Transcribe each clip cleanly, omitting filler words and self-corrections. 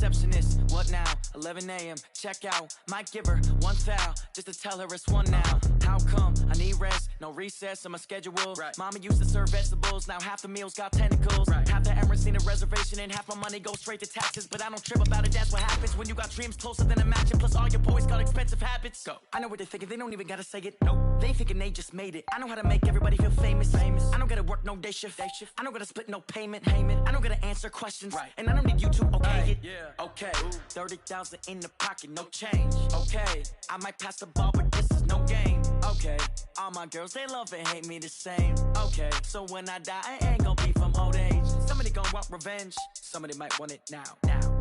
receptionist, what now? 11 a.m., check out. Might give her one foul, just to tell her it's one now. How come? I need rest, no recess on my schedule. Right. Mama used to serve vegetables, now half the meals got tentacles. Right. Half the Emirates need a reservation and half my money goes straight to taxes. But I don't trip about it, that's what happens when you got dreams closer than a match. And plus all your boys got expensive habits. Go. I know what they're thinking, they don't even gotta say it. Nope. They thinking they just made it. I know how to make everybody feel famous. I don't gotta work no day shift. I don't gotta split no payment. I don't gotta answer questions. Right. And I don't need you to okay it. Yeah. Okay. 30,000 in the pocket, no change. Okay. I might pass the ball, but this is no game. Okay. All my girls, they love and hate me the same. Okay. So when I die, I ain't gonna be from old age. Somebody gonna want revenge. Somebody might want it now.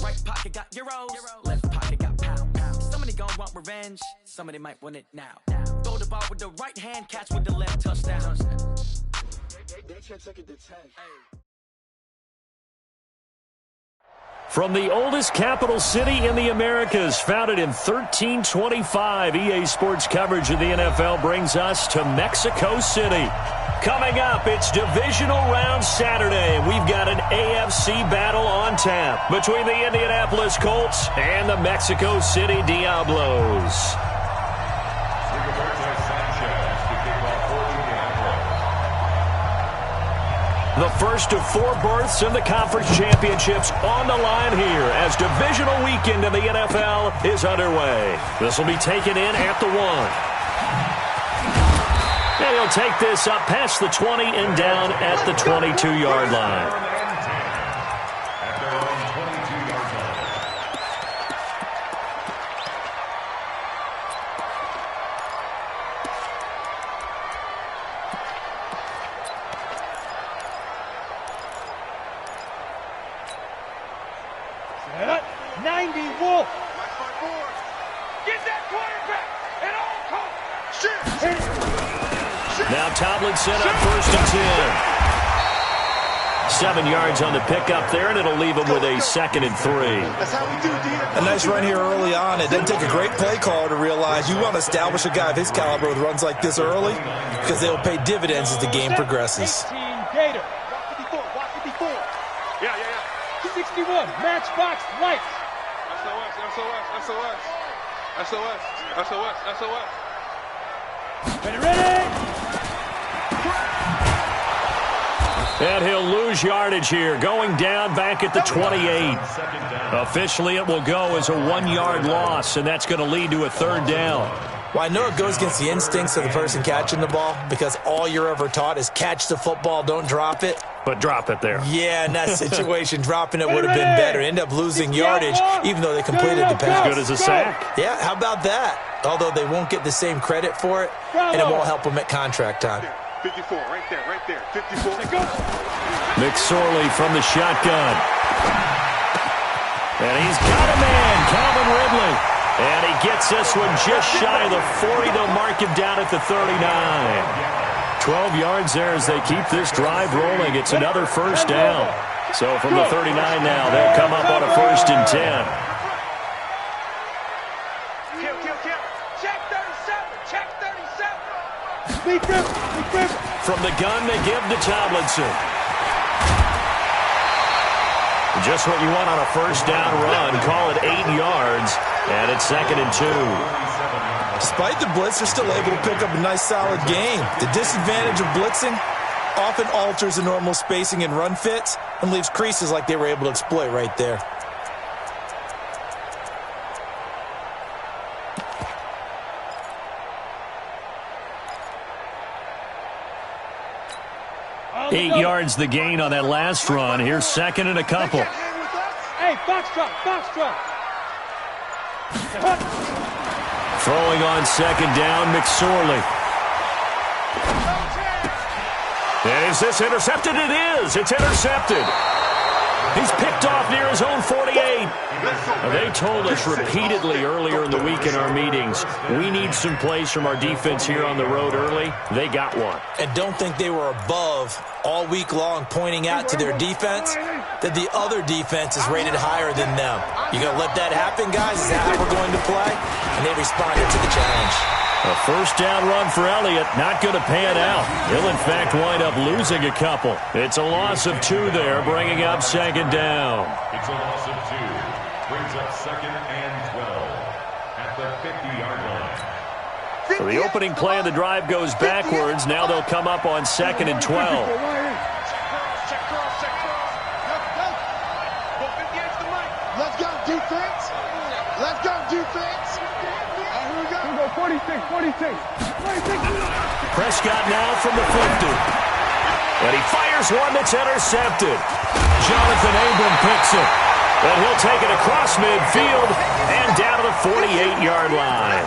Right pocket got euros. Left pocket got pounds. Somebody gonna want revenge. Somebody might want it now. Throw the ball with the right hand, catch with the left, touchdown. They can't take it to 10. From the oldest capital city in the Americas, founded in 1325, EA Sports coverage of the NFL brings us to Mexico City. Coming up, it's Divisional Round Saturday, and we've got an AFC battle on tap between the Indianapolis Colts and the Mexico City Diablos. The first of 4 berths in the conference championships on the line here as divisional weekend in the NFL is underway. This will be taken in at the 1. And he'll take this up past the 20 and down at the 22-yard line. Now Tomlinson on 1st and 10. 7 yards on the pickup there, and it'll leave him with a 2nd and 3. That's how we do, a nice run here early on. It doesn't take a great play caller to realize you want to establish a guy of his caliber with runs like this early because they'll pay dividends as the game progresses. 18 Gator. Watch it before. Yeah. 61, matchbox lights. SOS. Ready. And he'll lose yardage here, going down back at the 28. Officially, it will go as a 1-yard loss, and that's going to lead to a 3rd down. Well, I know it goes against the instincts of the person catching the ball because all you're ever taught is catch the football, don't drop it. But drop it there. Yeah, in that situation, dropping it would have been better. End up losing yardage, even though they completed the pass. As good as a sack. Yeah, how about that? Although they won't get the same credit for it, and it won't help them at contract time. 54, right there. 54. McSorley from the shotgun. And he's got a man, Calvin Ridley. And he gets this one just shy of the 40. They'll mark him down at the 39. 12 yards there as they keep this drive rolling. It's another 1st down. So from the 39 now, they'll come up on a 1st and 10. From the gun, they give to Tomlinson. Just what you want on a 1st down run. Call it 8 yards, and it's 2nd and 2. Despite the blitz, they're still able to pick up a nice, solid game. The disadvantage of blitzing often alters the normal spacing and run fits and leaves creases like they were able to exploit right there. Eight yards the gain on that last run. Here's 2nd and a couple. Hey, box drop. Throwing on 2nd down, McSorley. And is this intercepted? It is. It's intercepted. He's picked off near his own 48. They told us repeatedly earlier in the week in our meetings, we need some plays from our defense here on the road early. They got one. And don't think they were above all week long pointing out to their defense that the other defense is rated higher than them. You going to let that happen, guys? Is that how we're going to play? And they responded to the challenge. A 1st down run for Elliott, not going to pan out. He'll, in fact, wind up losing a couple. It's a loss of 2 there, bringing up 2nd down. It's a loss of 2. Brings up 2nd and 12 at the 50-yard line. So the opening play of the drive goes backwards. Now they'll come up on 2nd and 12. Let's go, defense. Let's go, defense. Here we go. 46. Prescott now from the 50. And he fires one that's intercepted. Jonathan Abram picks it. But he'll take it across midfield and down to the 48-yard line.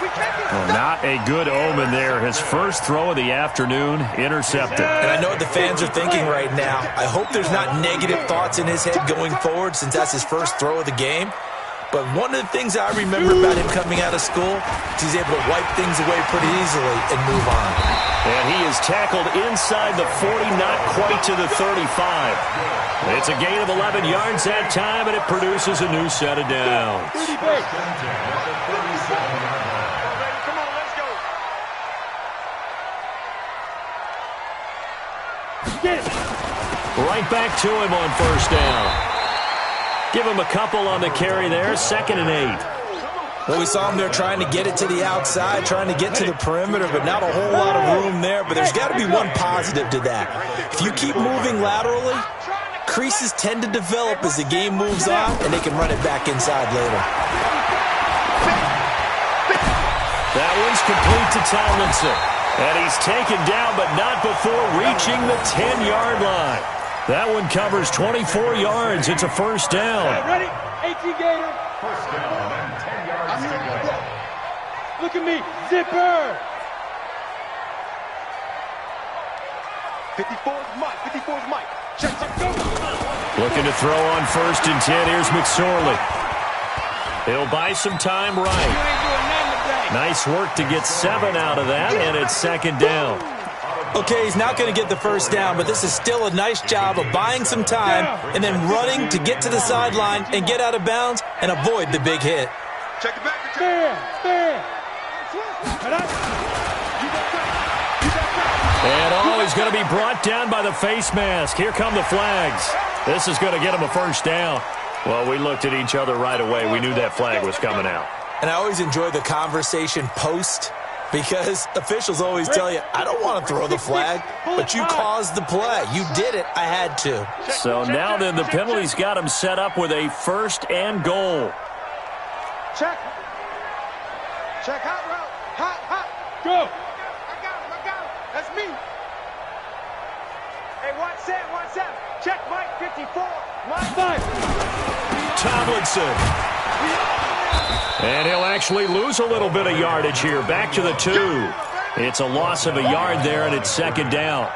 Well, not a good omen there. His first throw of the afternoon intercepted. And I know what the fans are thinking right now. I hope there's not negative thoughts in his head going forward since that's his first throw of the game. But one of the things I remember about him coming out of school is he's able to wipe things away pretty easily and move on. And he is tackled inside the 40, not quite to the 35. It's a gain of 11 yards that time, and it produces a new set of downs. Right back to him on first down. Give him a couple on the carry there, 2nd and 8. Well, we saw him there trying to get it to the outside, trying to get to the perimeter, but not a whole lot of room there. But there's got to be one positive to that. If you keep moving laterally, creases tend to develop as the game moves on, and they can run it back inside later. That one's complete to Tomlinson. And he's taken down, but not before reaching the 10-yard line. That one covers 24 yards. It's a first down. Ready? 18 Gator. First down and 10 yards to go. Look at me. Zipper. 54's Mike. 54's Mike. Check, go. Looking to throw on 1st and 10. Here's McSorley. He'll buy some time right. Nice work to get 7 out of that, and it's 2nd down. Okay, he's not going to get the first down, but this is still a nice job of buying some time and then running to get to the sideline and get out of bounds and avoid the big hit. Check it back. And he's going to be brought down by the face mask. Here come the flags. This is going to get him a first down. Well, we looked at each other right away. We knew that flag was coming out. And I always enjoy the conversation post because officials always tell you, I don't want to throw the flag, but you caused the play. You did it. I had to. So now then the penalty's got him set up with a 1st and goal. Check. Hot route. Hot. Go. I got him. That's me. Hey, watch Sam. Check Mike 54. Mike 5. Tomlinson. And he'll actually lose a little bit of yardage here. Back to the 2. It's a loss of a yard there, and it's 2nd down.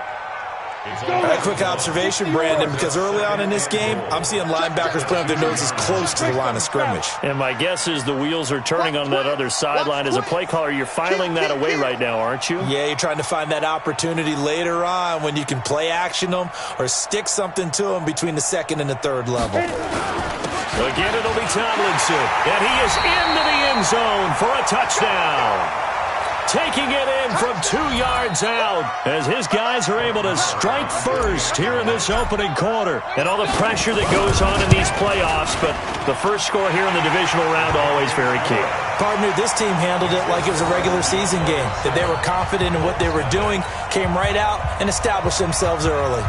A quick observation, Brandon, because early on in this game, I'm seeing linebackers putting their noses close to the line of scrimmage. And my guess is the wheels are turning on that other sideline. As a play caller, you're filing that away right now, aren't you? Yeah, you're trying to find that opportunity later on when you can play action them or stick something to them between the 2nd and the 3rd level. Again, it'll be Tomlinson, and he is into the end zone for a touchdown. Taking it in from 2 yards out as his guys are able to strike first here in this opening quarter. And all the pressure that goes on in these playoffs, but the first score here in the divisional round always very key. Partner, this team handled it like it was a regular season game, that they were confident in what they were doing, came right out and established themselves early.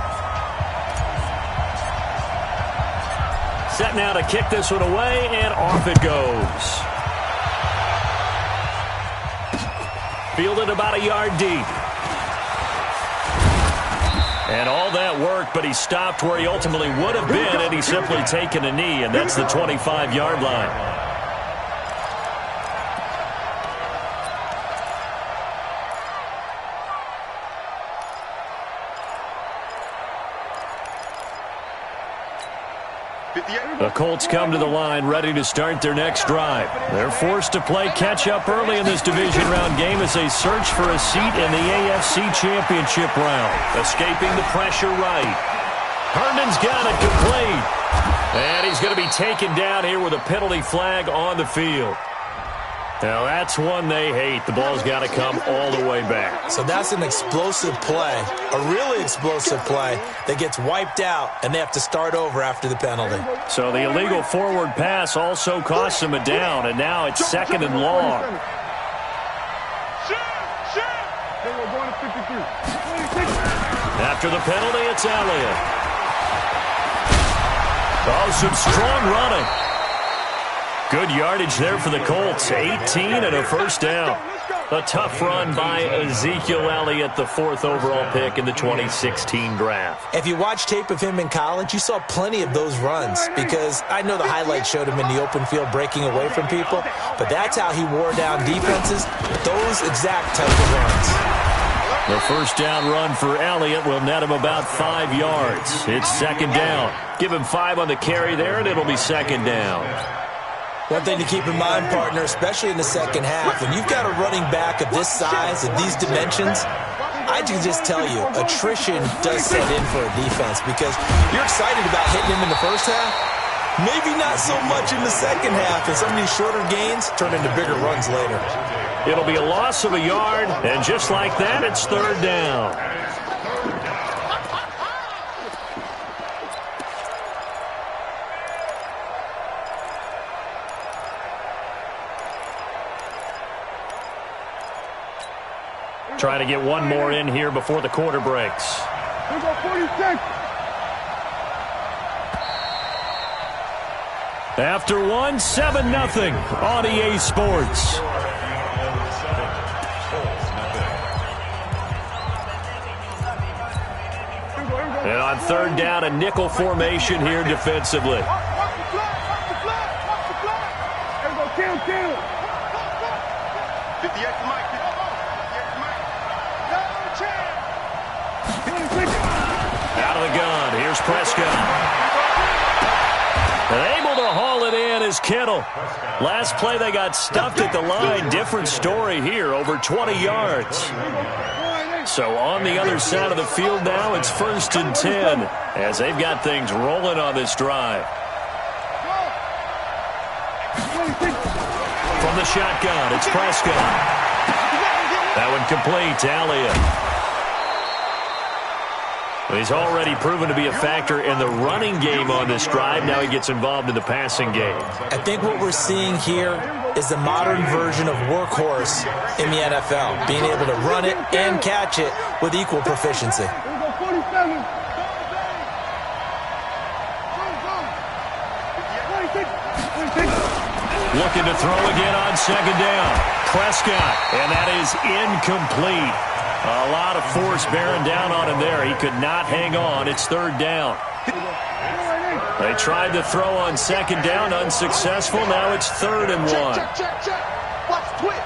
Set now to kick this one away, and off it goes. Fielded about a yard deep. And all that work, but he stopped where he ultimately would have been had he simply taken a knee, and that's the 25-yard line. The Colts come to the line ready to start their next drive. They're forced to play catch-up early in this division round game as they search for a seat in the AFC Championship round. Escaping the pressure right. Herndon's got it complete. And he's going to be taken down here with a penalty flag on the field. Now, that's one they hate. The ball's got to come all the way back. So that's an explosive play, a really explosive play that gets wiped out, and they have to start over after the penalty. So the illegal forward pass also costs them a down, and now it's second and long. After the penalty, it's Elliott. Oh, some strong running. Good yardage there for the Colts. 18 and a first down. A tough run by Ezekiel Elliott, the 4th overall pick in the 2016 draft. If you watch tape of him in college, you saw plenty of those runs because I know the highlights showed him in the open field breaking away from people, but that's how he wore down defenses, those exact type of runs. The first down run for Elliott will net him about 5 yards. It's second down. Give him 5 on the carry there, and it'll be second down. One thing to keep in mind, partner, especially in the second half, when you've got a running back of this size, of these dimensions, I can just tell you, attrition does set in for a defense because you're excited about hitting him in the first half, maybe not so much in the second half, and some of these shorter gains turn into bigger runs later. It'll be a loss of a yard, and just like that, it's third down. Trying to get one more in here before the quarter breaks. Here go 46. After one, 7-0 on EA Sports. And on third down, a nickel formation here defensively. Watch the flag. Here go kill. 50 extra Mike. 50 extra Mike. Out of the gun. Here's Prescott. And able to haul it in is Kittle. Last play they got stuffed at the line. Different story here. Over 20 yards. So on the other side of the field now, it's 1st and 10 as they've got things rolling on this drive. From the shotgun, it's Prescott. That one complete to Elliott. He's already proven to be a factor in the running game on this drive. Now he gets involved in the passing game. I think what we're seeing here is the modern version of workhorse in the NFL, being able to run it and catch it with equal proficiency. Here go 47. Looking to throw again on second down. Prescott, and that is incomplete. A lot of force bearing down on him there. He could not hang on. It's third down. They tried to throw on second down, unsuccessful. Now it's 3rd and 1. Check. Watch twit.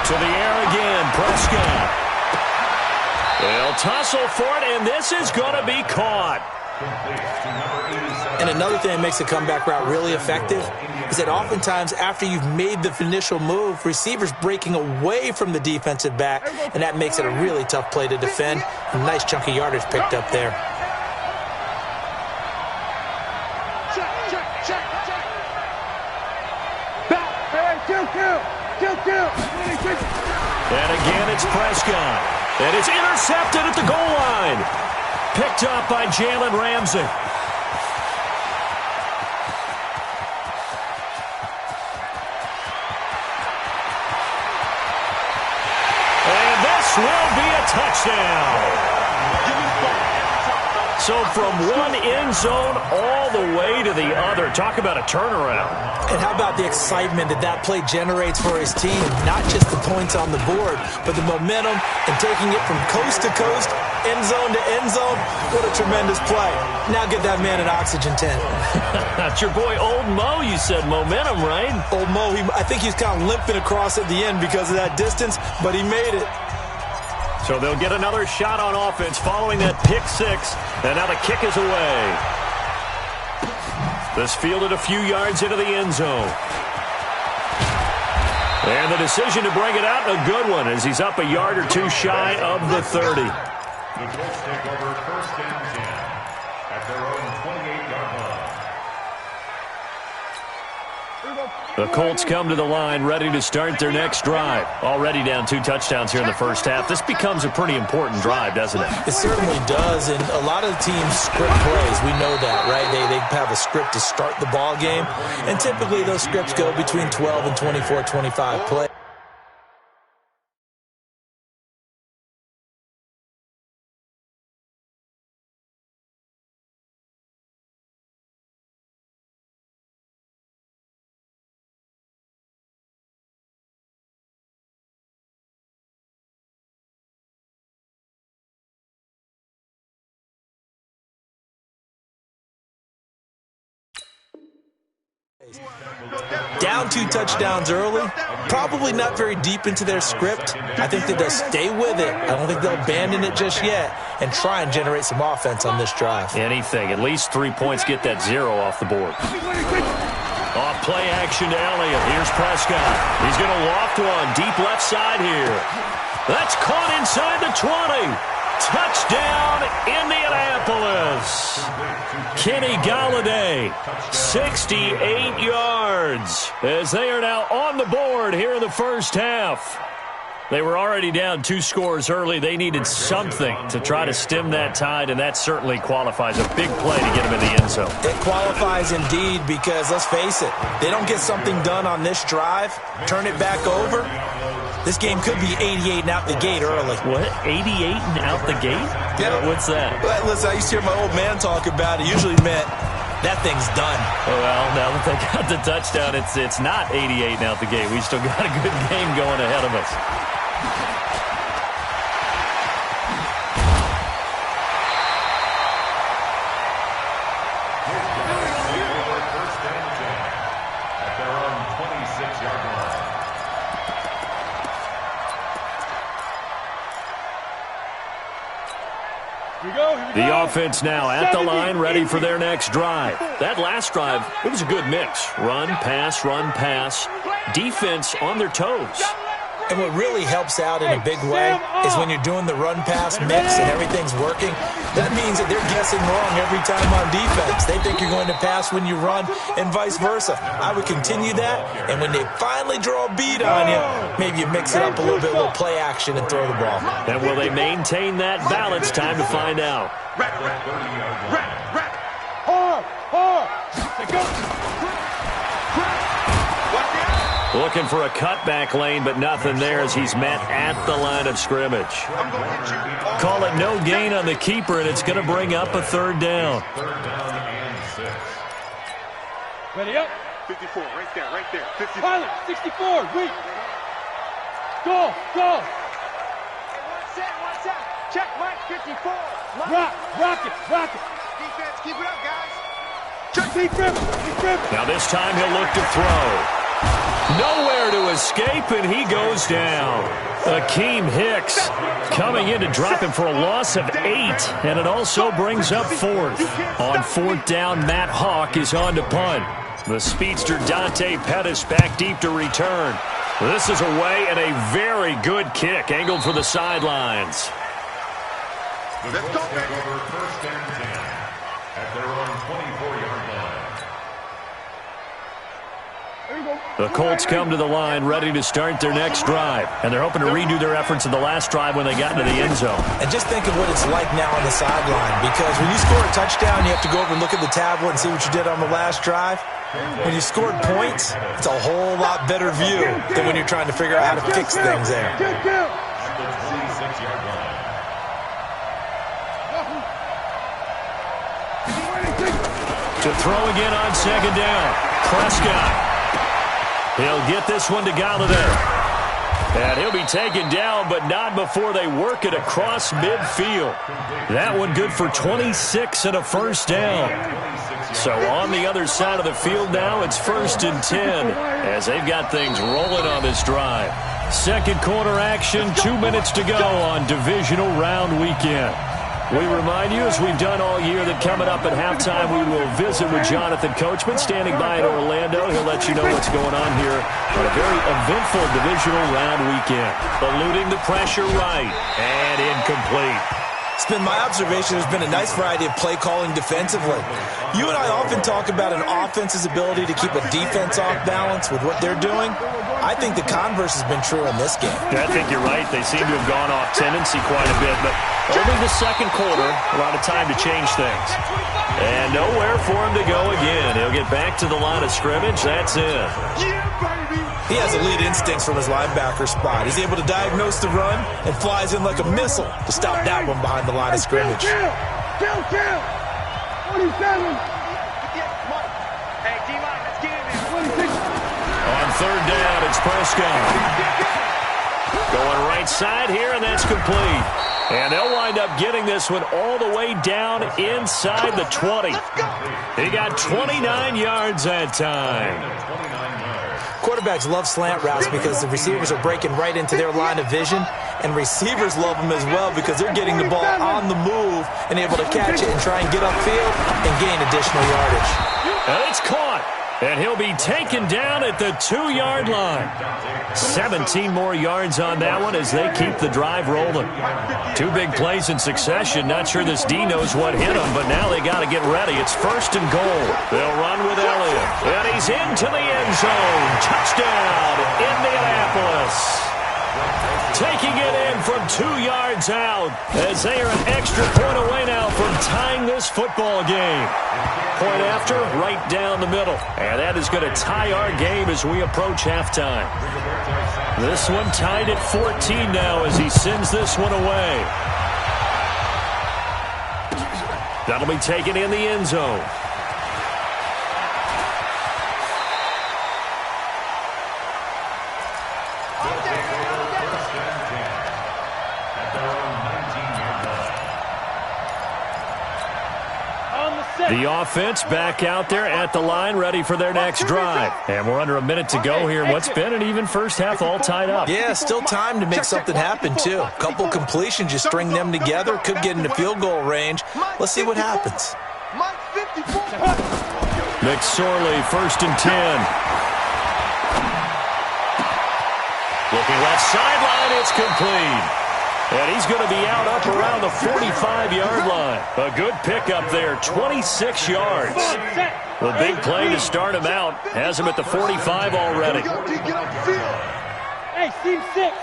To the air again, Prescott. They'll tussle for it, and this is going to be caught. And another thing that makes the comeback route really effective is that oftentimes after you've made the initial move, receivers breaking away from the defensive back, and that makes it a really tough play to defend. A nice chunk of yardage picked up there. Check. Back. Hey, kill. And again, it's Prescott. And it's intercepted at the goal line. Picked up by Jalen Ramsey. And this will be a touchdown. So from one end zone all the way to the other. Talk about a turnaround. And how about the excitement that play generates for his team? Not just the points on the board, but the momentum and taking it from coast to coast, end zone to end zone. What a tremendous play. Now get that man an oxygen tent. That's your boy Old Mo. You said momentum, right? Old Mo, I think he's kind of limping across at the end because of that distance, but he made it. So they'll get another shot on offense following that pick six. And now the kick is away. This fielded a few yards into the end zone. And the decision to bring it out, a good one, as he's up a yard or two shy of the 30. The Colts take over 1st and 10 at their own 28-yard line. The Colts come to the line ready to start their next drive. Already down 2 touchdowns here in the first half. This becomes a pretty important drive, doesn't it? It certainly does, and a lot of the teams script plays. We know that, right? They have a script to start the ball game, and typically those scripts go between 12 and 24, 25 plays. Down 2 touchdowns early, probably not very deep into their script. I think that they'll stay with it. I don't think they'll abandon it just yet and try and generate some offense on this drive. Anything. At least 3 points, get that 0 off the board. Off play action to Elliott. Here's Prescott. He's going to loft one deep left side here. That's caught inside the 20. Touchdown, Indianapolis. Kenny Galladay, 68 yards, as they are now on the board here in the first half. They were already down 2 scores early. They needed something to try to stem that tide, and that certainly qualifies. A big play to get them in the end zone. It qualifies indeed because, let's face it, they don't get something done on this drive, turn it back over. This game could be 88 and out the gate early. What? 88 and out the gate? Yeah. What's that? Well, listen, I used to hear my old man talk about it. Usually meant that thing's done. Well, now that they got the touchdown, it's not 88 and out the gate. We still got a good game going ahead of us. First and 10 at their own 26-yard line. The offense now at the line, ready for their next drive. That last drive, it was a good mix. Run, pass, defense on their toes. And what really helps out in a big way is when you're doing the run-pass mix and everything's working, that means that they're guessing wrong every time on defense. They think you're going to pass when you run and vice versa. I would continue that, and when they finally draw a beat on you, maybe you mix it up a little bit, a little play action and throw the ball. And will they maintain that balance? Time to find out. Looking for a cutback lane, but nothing there as he's met at the line of scrimmage. Call it no gain on the keeper, and it's going to bring up a 3rd down. Ready up. 54, right there. 54. Pilot, 64, wait. Go. One set. Check, Mike, 54. Rock it. Defense, keep it up, guys. Keep grip. Now this time he'll look to throw. Nowhere to escape, and he goes down. Akeem Hicks coming in to drop him for a loss of 8, and it also brings up 4th. On 4th down, Matt Hawk is on to punt. The speedster Dante Pettis back deep to return. This is away and a very good kick, angled for the sidelines. Let's go, baby. First and 10 at their own 24-yard line. The Colts come to the line ready to start their next drive, and they're hoping to redo their efforts in the last drive when they got into the end zone. And just think of what it's like now on the sideline, because when you score a touchdown, you have to go over and look at the tablet and see what you did on the last drive. When you scored points, it's a whole lot better view than when you're trying to figure out how to fix things there. To throw again on 2nd down, Prescott. He'll get this one to Galladay. And he'll be taken down, but not before they work it across midfield. That one good for 26 and a 1st down. So on the other side of the field now, it's 1st and 10 as they've got things rolling on this drive. 2nd quarter action, 2 minutes to go on divisional round weekend. We remind you, as we've done all year, that coming up at halftime, we will visit with Jonathan Coachman, standing by in Orlando. He'll let you know what's going on here on a very eventful divisional round weekend. Eluding the pressure right, and incomplete. It's been my observation there's been a nice variety of play calling defensively. You and I often talk about an offense's ability to keep a defense off balance with what they're doing. I think the converse has been true in this game. Yeah, I think you're right. They seem to have gone off tendency quite a bit, but only the second quarter, a lot of time to change things. And nowhere for him to go again. He'll get back to the line of scrimmage. That's it. He has elite instincts from his linebacker spot. He's able to diagnose the run and flies in like a missile to stop that one behind the line of scrimmage. Kill! 27! Hey, D-line, let's get in there. 26! On third down, it's Prescott. Going right side here, and that's complete. And they'll wind up getting this one all the way down inside the 20. He got 29 yards that time. Quarterbacks love slant routes because the receivers are breaking right into their line of vision, and receivers love them as well because they're getting the ball on the move and able to catch it and try and get upfield and gain additional yardage. And it's caught, and he'll be taken down at the 2-yard line. 17 more yards on that one as they keep the drive rolling. 2 big plays in succession. Not sure this D knows what hit him, but now they got to get ready. It's 1st and goal. They'll run with Elliott, and he's into the end zone. Touchdown, Indianapolis. Taking it in from 2 yards out as they are an extra point away now from tying this football game. Point after, right down the middle. And that is going to tie our game as we approach halftime. This one tied at 14 now as he sends this one away. That'll be taken in the end zone. The offense back out there at the line, ready for their next drive. And we're under a minute to go here. What's been an even first half all tied up. Yeah, still time to make something happen, too. A couple completions, you string them together, could get into field goal range. Let's see what happens. McSorley, 1st and 10. Looking left sideline, it's complete. And he's going to be out up around the 45-yard line. A good pickup there, 26 yards. The big play to start him out has him at the 45 already. Hey, seam 6.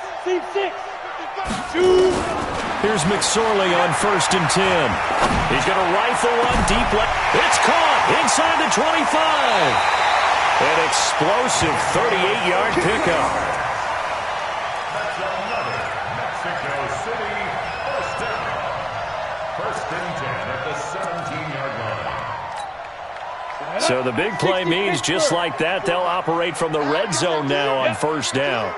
Here's McSorley on 1st and 10. He's going to rifle one deep left. It's caught inside the 25. An explosive 38-yard pickup. So the big play means just like that, they'll operate from the red zone now on 1st down.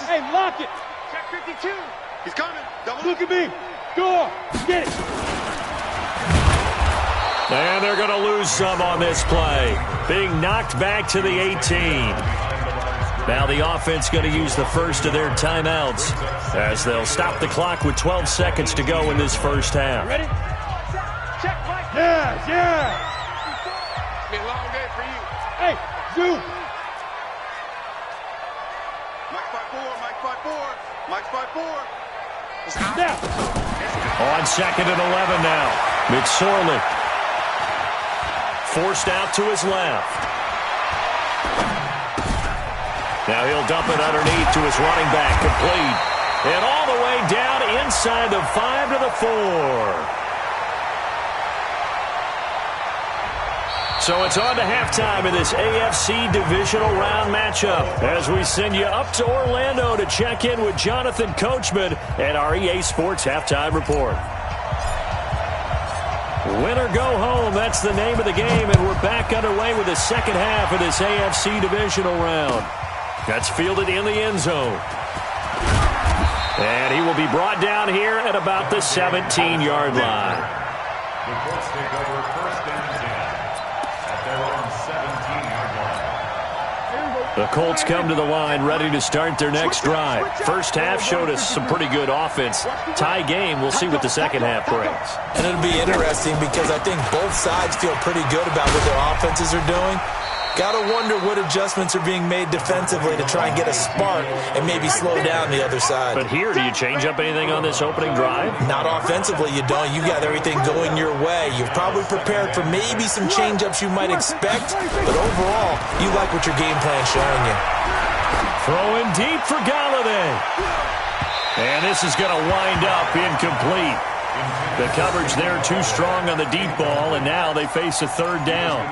Hey, lock it. Check 52. He's coming. Double. Look at me. Go. Get it. And they're going to lose some on this play. Being knocked back to the 18. Now the offense going to use the first of their timeouts as they'll stop the clock with 12 seconds to go in this first half. Ready? Check, Mike. Yeah. It's been a long day for you. Hey, zoom. Mike 5-4. Mike 5-4. Now. On 2nd and 11 now. McSorley forced out to his left. Now he'll dump it underneath to his running back, complete. And all the way down inside the 5 to the 4. So it's on to halftime in this AFC divisional round matchup as we send you up to Orlando to check in with Jonathan Coachman and our EA Sports Halftime Report. Win or go home, that's the name of the game, and we're back underway with the second half of this AFC divisional round. That's fielded in the end zone. And he will be brought down here at about the 17-yard line. The Colts take over 1st and 10 at their own 17-yard line. The Colts come to the line ready to start their next drive. First half showed us some pretty good offense. Tie game, we'll see what the second half brings. And it'll be interesting because I think both sides feel pretty good about what their offenses are doing. Gotta wonder what adjustments are being made defensively to try and get a spark and maybe slow down the other side. But here, do you change up anything on this opening drive? Not offensively, you don't. You got everything going your way. You've probably prepared for maybe some change-ups you might expect, but overall, you like what your game plan's showing you. Throwing deep for Galladay. And this is going to wind up incomplete. The coverage there too strong on the deep ball, and now they face a third down.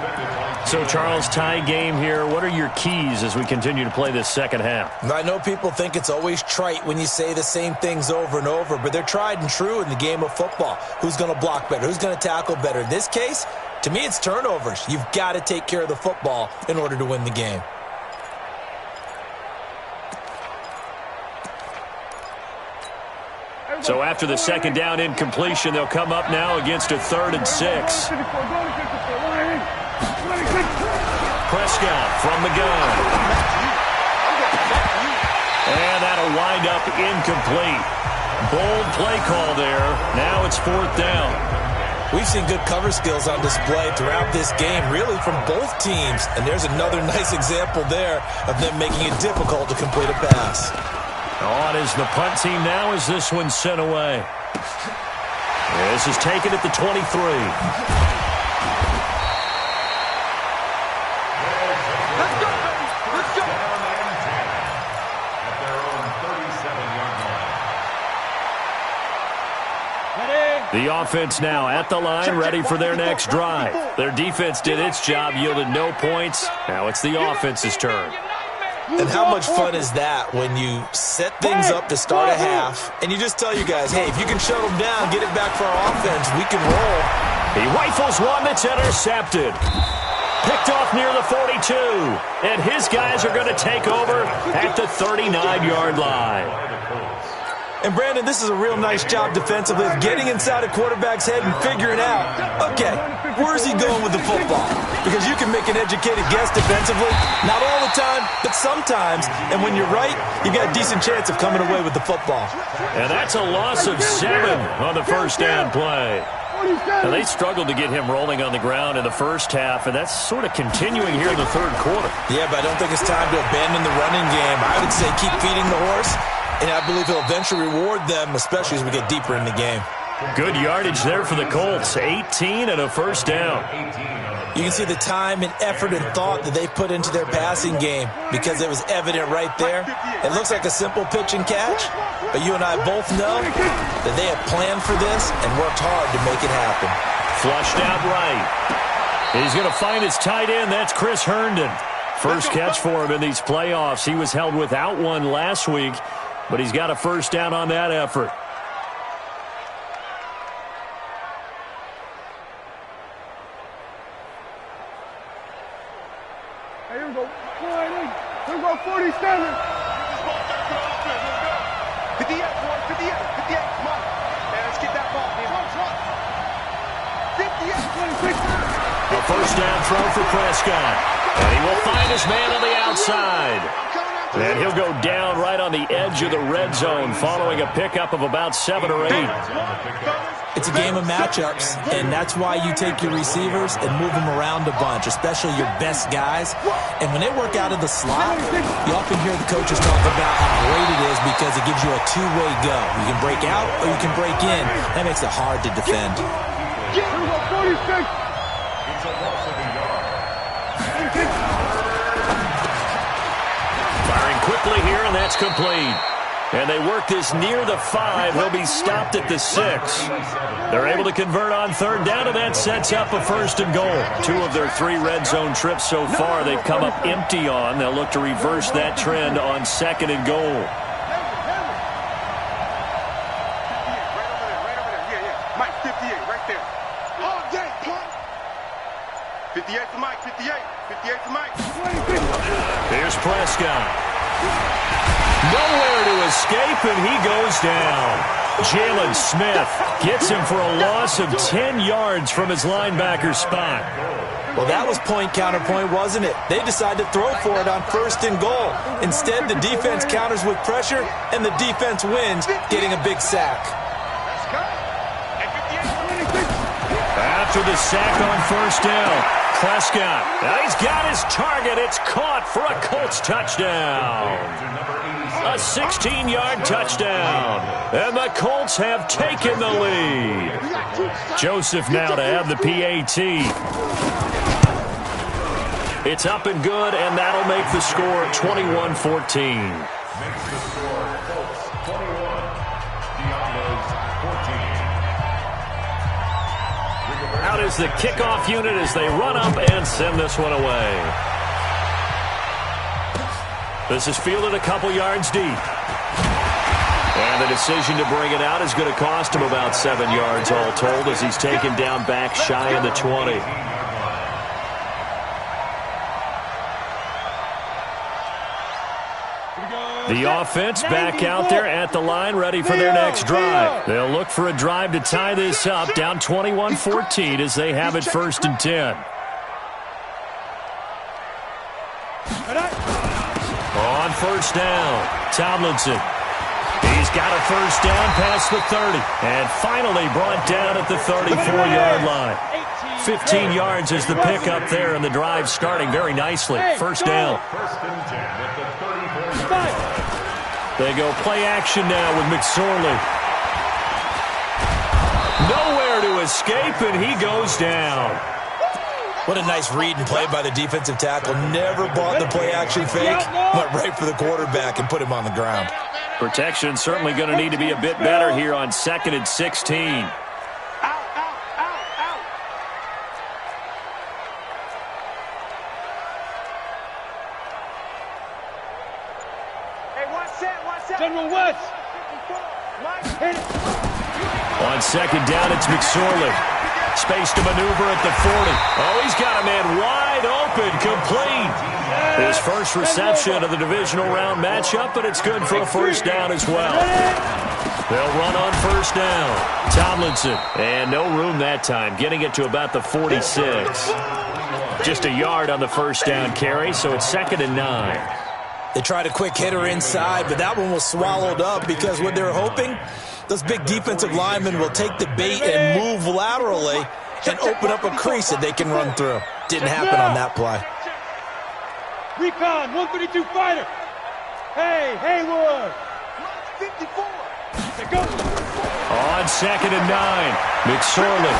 So, Charles, tie game here. What are your keys as we continue to play this second half? I know people think it's always trite when you say the same things over and over, but they're tried and true in the game of football. Who's going to block better? Who's going to tackle better? In this case, to me, it's turnovers. You've got to take care of the football in order to win the game. So after the second down incompletion, they'll come up now against a 3rd and 6. Prescott from the gun. And that'll wind up incomplete. Bold play call there. Now it's 4th down. We've seen good cover skills on display throughout this game, really from both teams. And there's another nice example there of them making it difficult to complete a pass. On is the punt team now as this one's sent away. This is taken at the 23. The offense now at the line, ready for their next drive. Their defense did its job, yielded no points. Now it's the offense's turn. And how much fun is that when you set things up to start a half and you just tell your guys, hey, if you can shut them down, get it back for our offense, we can roll. He rifles one that's intercepted. Picked off near the 42. And his guys are going to take over at the 39-yard line. And, Brandon, this is a real nice job defensively of getting inside a quarterback's head and figuring out, okay, where's he going with the football? Because you can make an educated guess defensively, not all the time, but sometimes. And when you're right, you've got a decent chance of coming away with the football. And that's a loss of 7 on the first down play. Now, they struggled to get him rolling on the ground in the first half, and that's sort of continuing here in the third quarter. Yeah, but I don't think it's time to abandon the running game. I would say keep feeding the horse. And I believe he'll eventually reward them, especially as we get deeper in the game. Good yardage there for the Colts. 18 and a first down. You can see the time and effort and thought that they put into their passing game because it was evident right there. It looks like a simple pitch and catch, but you and I both know that they have planned for this and worked hard to make it happen. Flushed out right. He's going to find his tight end. That's Chris Herndon. First catch for him in these playoffs. He was held without one last week, but he's got a first down on that effort. Hey, here we go. Here we go, 47. 58, boy, 58, 58, come on. Man, let's get that ball, man. 58, 26. A first down throw for Prescott. And he will find his man on the outside. And he'll go down right on the edge of the red zone following a pickup of about 7 or 8. It's a game of matchups, and that's why you take your receivers and move them around a bunch, especially your best guys. And when they work out of the slot, you often hear the coaches talk about how great it is because it gives you a two-way go. You can break out or you can break in. That makes it hard to defend. Here we go, 46. It's a loss of a yard. Firing quickly here, and that's complete. And they work this near the 5. He'll be stopped at the 6. They're able to convert on third down, and that sets up a first and goal. 2 of their 3 red zone trips so far they've come up empty on. They'll look to reverse that trend on second and goal. Right over there. Yeah. Mike, 58, right there. All day, punk. 58 for Mike, 58. 58 for Mike. Here's Prescott. Nowhere to escape, and he goes down. Jalen Smith gets him for a loss of 10 yards from his linebacker spot. Well, that was point counterpoint, wasn't it? They decided to throw for it on first and goal. Instead, the defense counters with pressure, and the defense wins, getting a big sack. After the sack on first down, Prescott. He's got his target. It's caught for a Colts touchdown. A 16-yard touchdown. And the Colts have taken the lead. Joseph now to have the PAT. It's up and good, and that'll make the score 21-14. Makes the score Colts 21, Diablos 14. Out is the kickoff unit as they run up and send this one away. This is fielded a couple yards deep. And the decision to bring it out is going to cost him about 7 yards all told as he's taken down back shy of the 20. The offense back out there at the line, ready for their next drive. They'll look for a drive to tie this up, down 21-14 as they have it 1st and 10. On 1st down, Tomlinson. He's got a 1st down past the 30, and finally brought down at the 34-yard line. 15 yards is the pickup there, and the drive starting very nicely. 1st down. 1st and 10 at the 34. They go play action now with McSorley. Nowhere to escape, and he goes down. What a nice read and play by the defensive tackle. Never bought the play action fake. Went right for the quarterback and put him on the ground. Protection certainly going to need to be a bit better here on 2nd and 16. General West. On 2nd down, it's McSorley. Space to maneuver at the 40. Oh, he's got a man wide open, complete. His first reception of the divisional round matchup, but it's good for a 1st down as well. They'll run on 1st down. Tomlinson, and no room that time, getting it to about the 46. Just a yard on the 1st down carry, so it's 2nd and 9. They tried a quick hitter inside, but that one was swallowed up because what they're hoping, those big defensive linemen will take the bait and move laterally and open up a crease that they can run through. Didn't happen on that play. Recon, 132 fighter. Hey, Haywood. 54. Go. On 2nd and 9, McSorley.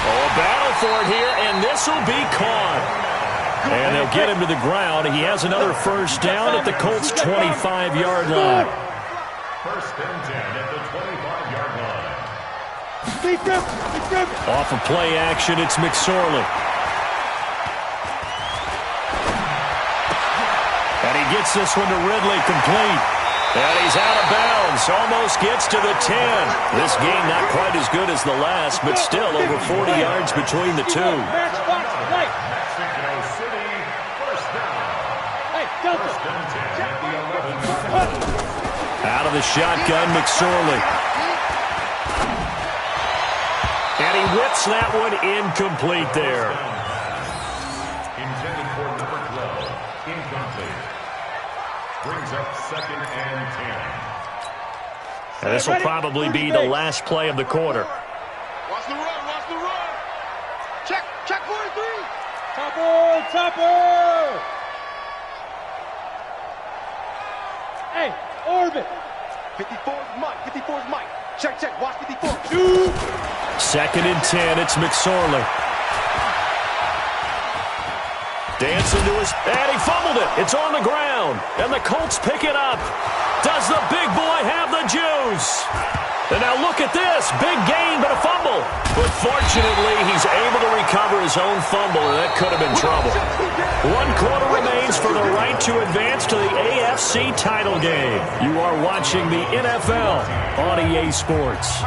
Oh, a battle for it here, and this will be caught. And they'll get him to the ground. He has another 1st down at the Colts' 25-yard line. 1st and 10 at the 25-yard line. Off of play action, it's McSorley. And he gets this one to Ridley, complete. And he's out of bounds, almost gets to the 10. This game not quite as good as the last, but still over 40 yards between the two. Out of the shotgun, McSorley. And he whips that one incomplete there. Intended for number 12, incomplete. Brings up 2nd and 10. And this will probably be the last play of the quarter. Watch the run, watch the run. Check 43. Topper. Hey, orbit. 54's Mike, 54's Mike. Check, watch 54. Shoot. 2nd and 10, it's McSorley. Dancing to his, and he fumbled it. It's on the ground, and the Colts pick it up. Does the big boy have the juice? And now look at this. Big gain, but a fumble. But fortunately, he's able to recover his own fumble, and that could have been trouble. 1 quarter remains for the right to advance to the AFC title game. You are watching the NFL on EA Sports.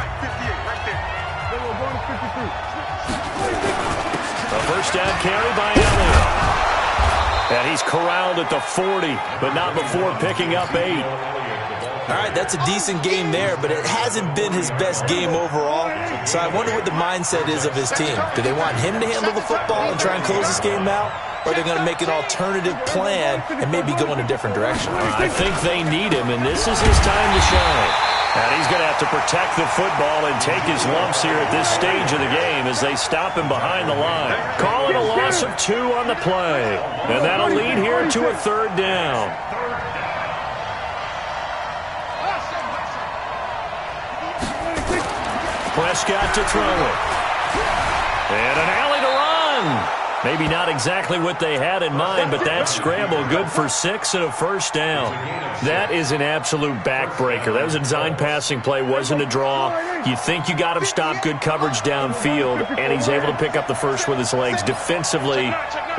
A 1st down carry by Elliott. And he's corralled at the 40, but not before picking up 8. All right, that's a decent game there, but it hasn't been his best game overall. So I wonder what the mindset is of his team. Do they want him to handle the football and try and close this game out? Or are they going to make an alternative plan and maybe go in a different direction? I think they need him, and this is his time to shine. And he's going to have to protect the football and take his lumps here at this stage of the game as they stop him behind the line. Call it a loss of 2 on the play. And that'll lead here to a 3rd down. Prescott to throw it. And an alley to run. Maybe not exactly what they had in mind, but that scramble good for 6 and a 1st down. That is an absolute backbreaker. That was a design passing play, wasn't a draw. You think you got him stopped, good coverage downfield, and he's able to pick up the first with his legs. Defensively,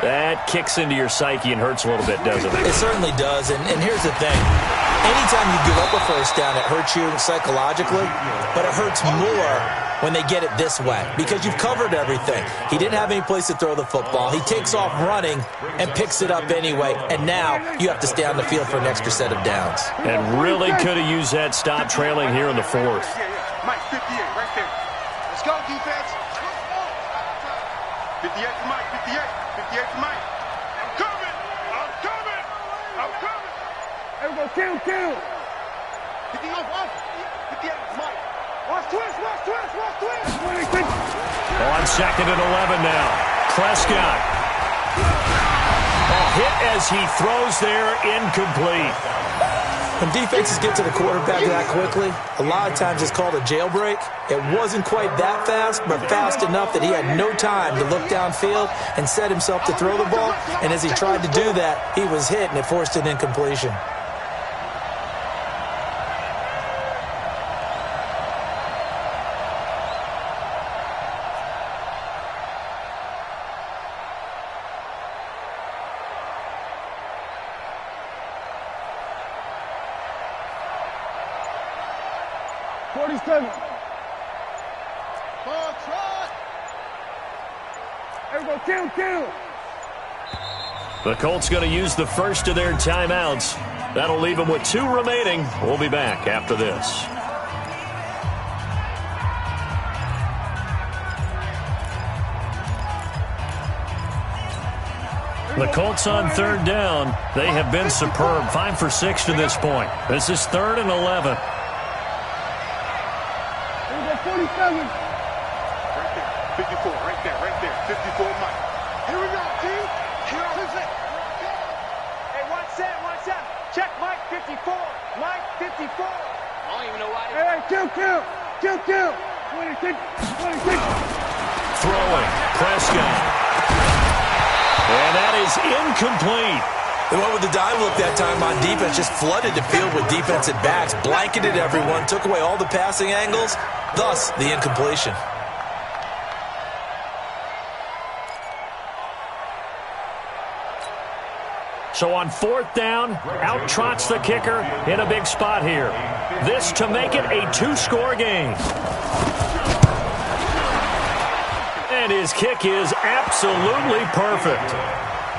that kicks into your psyche and hurts a little bit, doesn't it? It certainly does, and here's the thing. Anytime you give up a 1st down, it hurts you psychologically, but it hurts more when they get it this way because you've covered everything. He didn't have any place to throw the football. He takes off running and picks it up anyway, and now you have to stay on the field for an extra set of downs. And really could have used that stop trailing here in the 4th. Mike, 58, right there. Let's go, defense. 58 to Mike, 58. 58 to Mike. I'm coming. I'm coming. I'm coming. Everybody kill. 50 off. 58 to Mike. Watch twist. On 2nd and 11 now. Prescott. A hit as he throws there, incomplete. When defenses get to the quarterback that quickly, a lot of times it's called a jailbreak. It wasn't quite that fast, but fast enough that he had no time to look downfield and set himself to throw the ball. And as he tried to do that, he was hit, and it forced an incompletion. The Colts going to use the first of their timeouts. That'll leave them with 2 remaining. We'll be back after this. The Colts on 3rd down. They have been superb. 5 for 6 to this point. This is 3rd and 11. 47. Right there. 54, right there. 54 Mike. Here we go, team. Here is it. Hey, watch that. Check Mike 54. Mike 54. I don't even know why. Hey, kill. 26. Throwing. Prescott. And that is incomplete. They went with the dive look that time on defense, just flooded the field with defensive backs, blanketed everyone, took away all the passing angles, thus the incompletion. So on 4th down, out trots the kicker in a big spot here. This to make it a 2-score game. And his kick is absolutely perfect.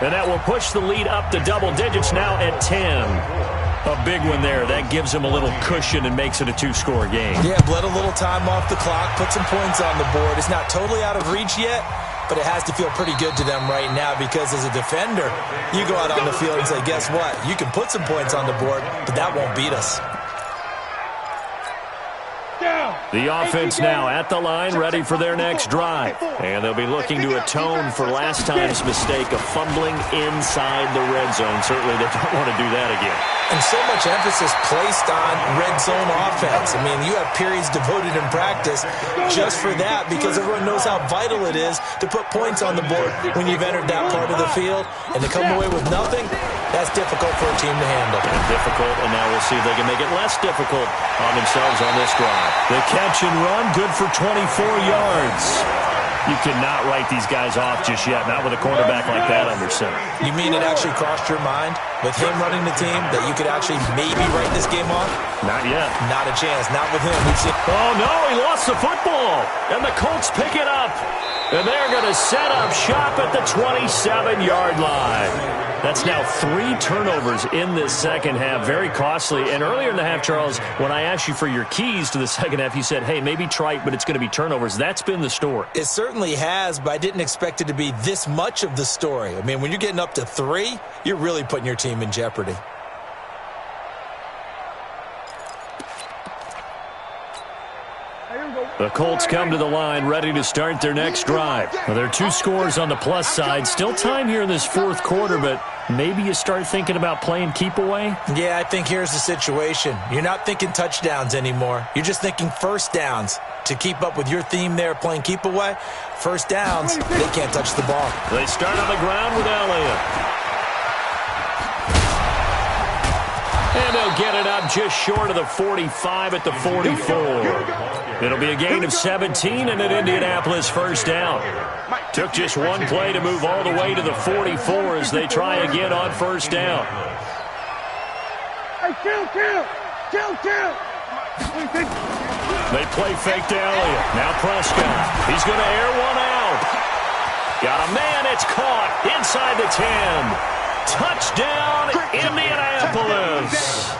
And that will push the lead up to double digits now at 10. A big one there. That gives him a little cushion and makes it a 2-score game. Yeah, bled a little time off the clock, put some points on the board. It's not totally out of reach yet, but it has to feel pretty good to them right now because as a defender, you go out on the field and say, guess what? You can put some points on the board, but that won't beat us. The offense now at the line, ready for their next drive. And they'll be looking to atone for last time's mistake of fumbling inside the red zone. Certainly they don't want to do that again. And so much emphasis placed on red zone offense. I mean, you have periods devoted in practice just for that because everyone knows how vital it is to put points on the board when you've entered that part of the field. And to come away with nothing, that's difficult for a team to handle. And difficult, and now we'll see if they can make it less difficult on themselves on this drive. The catch and run, good for 24 yards. You cannot write these guys off just yet, not with a quarterback like that under center. You mean it actually crossed your mind with him running the team that you could actually maybe write this game off? Not yet. Not a chance. Not with him. Oh, no, he lost the football. And the Colts pick it up. And they're going to set up shop at the 27-yard line. That's now 3 turnovers in this second half. Very costly. And earlier in the half, Charles, when I asked you for your keys to the second half, you said, hey, maybe try it, but it's going to be turnovers. That's been the story. It certainly has, but I didn't expect it to be this much of the story. I mean, when you're getting up to 3, you're really putting your team in jeopardy. The Colts come to the line ready to start their next drive. Well, there are 2 scores on the plus side. Still time here in this fourth quarter, but maybe you start thinking about playing keep away? Yeah, I think here's the situation. You're not thinking touchdowns anymore. You're just thinking first downs. To keep up with your theme there, playing keep away, first downs, they can't touch the ball. They start on the ground with Elliott. And they'll get it up just short of the 45 at the 44. It'll be a gain of 17 and an Indianapolis first down. Took just one play to move all the way to the 44 as they try again on first down. Hey, kill. They play fake to Elliott. Now Prescott. He's going to air one out. Got a man. It's caught inside the 10. Touchdown, Indianapolis.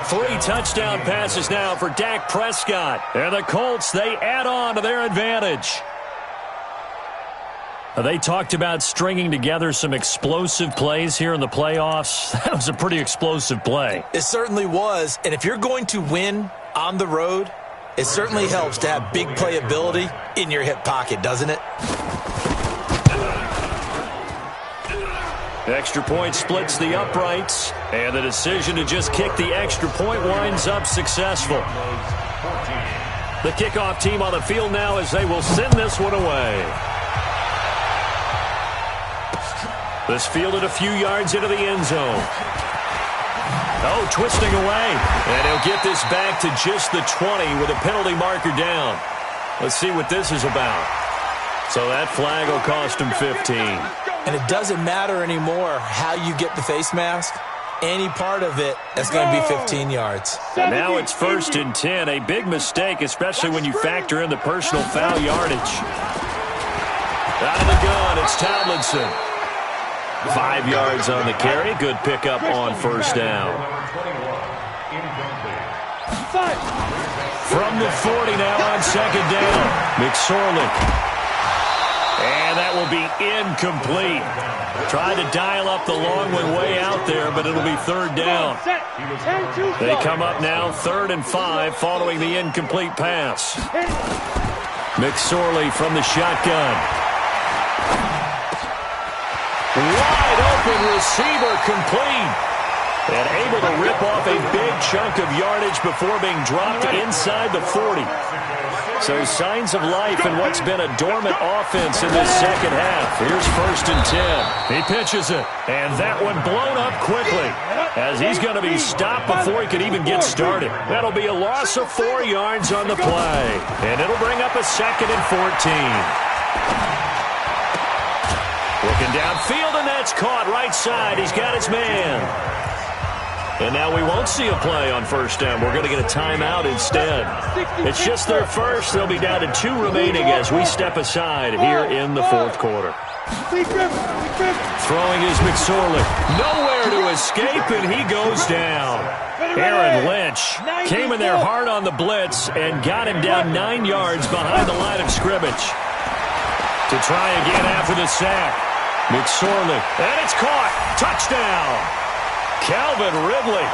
3 touchdown passes now for Dak Prescott. And the Colts, they add on to their advantage. They talked about stringing together some explosive plays here in the playoffs. That was a pretty explosive play. It certainly was. And if you're going to win on the road, it certainly helps to have big playability in your hip pocket, doesn't it? Extra point splits the uprights, and the decision to just kick the extra point winds up successful. The kickoff team on the field now as they will send this one away. This fielded a few yards into the end zone. Oh, twisting away. And he'll get this back to just the 20 with a penalty marker down. Let's see what this is about. So that flag will cost him 15. And it doesn't matter anymore how you get the face mask. Any part of it, that's going to be 15 yards. And now it's 1st and 10. A big mistake, especially when you factor in the personal foul yardage. Out of the gun, it's Tomlinson. 5 yards on the carry. Good pickup on first down. From the 40 now on second down. McSorley. And that will be incomplete. Tried to dial up the long one way out there, but it'll be 3rd down. They come up now 3rd and 5 following the incomplete pass. McSorley from the shotgun. Wide open receiver complete. And able to rip off a big chunk of yardage before being dropped inside the 40. So signs of life in what's been a dormant offense in this second half. Here's 1st and 10. He pitches it. And that one blown up quickly as he's going to be stopped before he could even get started. That'll be a loss of 4 yards on the play. And it'll bring up a 2nd and 14. Looking downfield, and that's caught right side. He's got his man. And now we won't see a play on first down. We're going to get a timeout instead. It's just their first. They'll be down to 2 remaining as we step aside here in the 4th quarter. Throwing is McSorley. Nowhere to escape, and he goes down. Aaron Lynch came in there hard on the blitz and got him down 9 yards behind the line of scrimmage. To try again after the sack. McSorley, and it's caught. Touchdown. Calvin Ridley,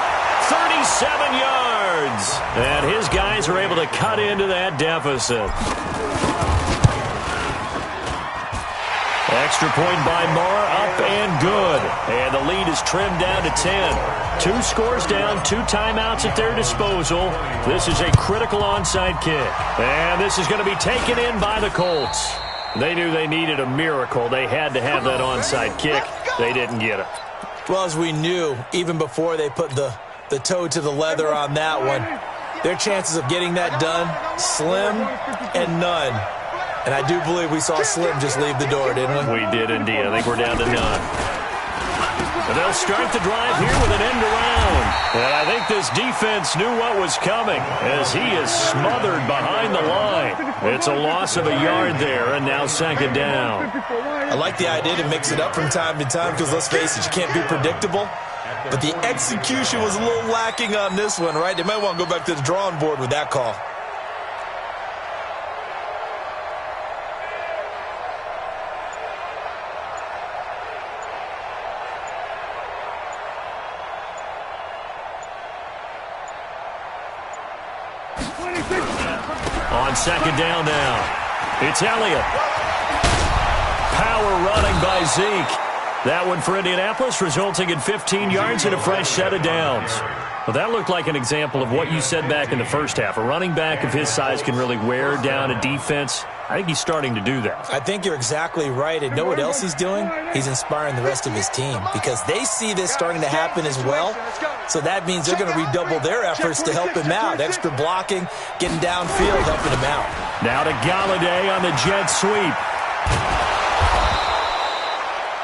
37 yards. And his guys are able to cut into that deficit. Extra point by Marr, up and good. And the lead is trimmed down to 10. 2 scores down, 2 timeouts at their disposal. This is a critical onside kick. And this is going to be taken in by the Colts. They knew they needed a miracle. They had to have that onside kick. They didn't get it. Well, as we knew, even before they put the toe to the leather on that one, their chances of getting that done, slim and none. And I do believe we saw Slim just leave the door, didn't we? We did indeed. I think we're down to none. They'll start the drive here with an end around. And I think this defense knew what was coming as he is smothered behind the line. It's a loss of a yard there, and now second down. I like the idea to mix it up from time to time because, let's face it, you can't be predictable. But the execution was a little lacking on this one, right? They might want to go back to the drawing board with that call. On second down now, it's Elliott. Power running by Zeke. That one for Indianapolis, resulting in 15 yards and a fresh set of downs. Well, that looked like an example of what you said back in the first half. A running back of his size can really wear down a defense. I think he's starting to do that. I think you're exactly right. And know what else he's doing? He's inspiring the rest of his team because they see this starting to happen as well. So that means they're going to redouble their efforts to help him out. Extra blocking, getting downfield, helping him out. Now to Galladay on the jet sweep.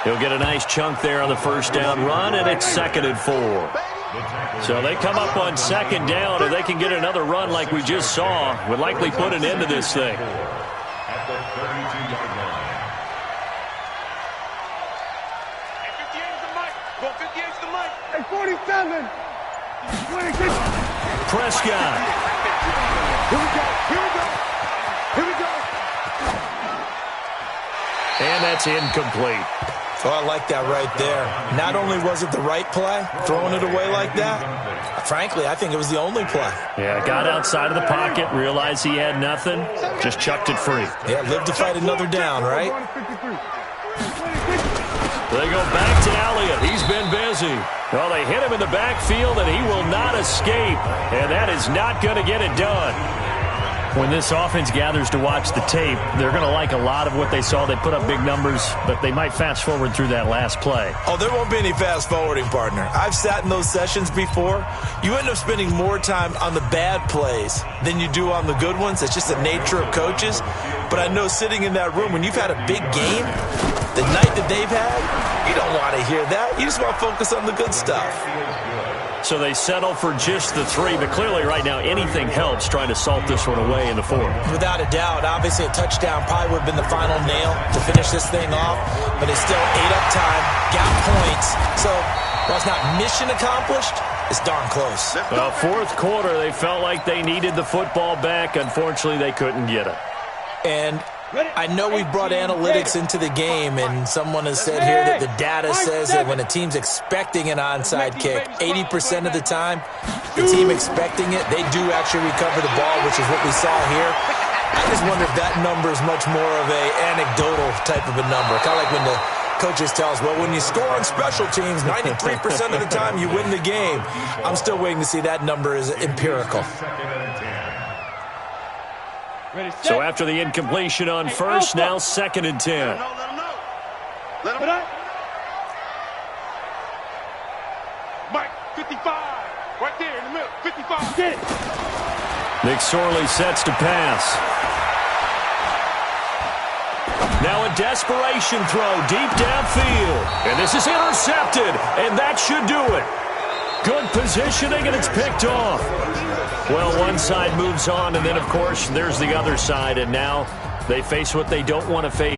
He'll get a nice chunk there on the first down run, and it's 2nd and 4. So they come up on second down, and they can get another run like we just saw. Would likely put an end to this thing. At the 32-yard line. Hey, 58 is the mic. Go 58 is the mic. Hey, 47. 26. Prescott. Here we go. Here we go. Here we go. And that's incomplete. Oh, I like that right there. Not only was it the right play, throwing it away like that, frankly, I think it was the only play. Yeah, got outside of the pocket, realized he had nothing, just chucked it free. Yeah, live to fight another down, right? They go back to Elliott. He's been busy. Well, they hit him in the backfield, and he will not escape. And that is not going to get it done. When this offense gathers to watch the tape, they're going to like a lot of what they saw. They put up big numbers, but they might fast forward through that last play. Oh, there won't be any fast forwarding, partner. I've sat in those sessions before. You end up spending more time on the bad plays than you do on the good ones. It's just the nature of coaches. But I know sitting in that room, when you've had a big game, the night that they've had, you don't want to hear that. You just want to focus on the good stuff. So they settle for just the 3, but clearly right now anything helps trying to salt this one away in the 4th. Without a doubt, obviously a touchdown probably would have been the final nail to finish this thing off, but it's still ate up time, got points. So while it's not mission accomplished, it's darn close. Well, 4th quarter, they felt like they needed the football back. Unfortunately, they couldn't get it. And I know we brought analytics into the game, and someone has said here that the data says that when a team's expecting an onside kick, 80% of the time, the team expecting it, they do actually recover the ball, which is what we saw here. I just wonder if that number is much more of a anecdotal type of a number. Kind of like when the coaches tell us, well, when you score on special teams, 93% of the time you win the game. I'm still waiting to see that number is empirical. So after the incompletion on first, now 2nd and 10. Let him know. Let him know. Mike, 55. Right there in the middle. 55. Get it. Nick Sorley sets to pass. Now a desperation throw deep downfield. And this is intercepted, and that should do it. Good positioning, and it's picked off. Well, one side moves on, and then, of course, there's the other side, and now they face what they don't want to face.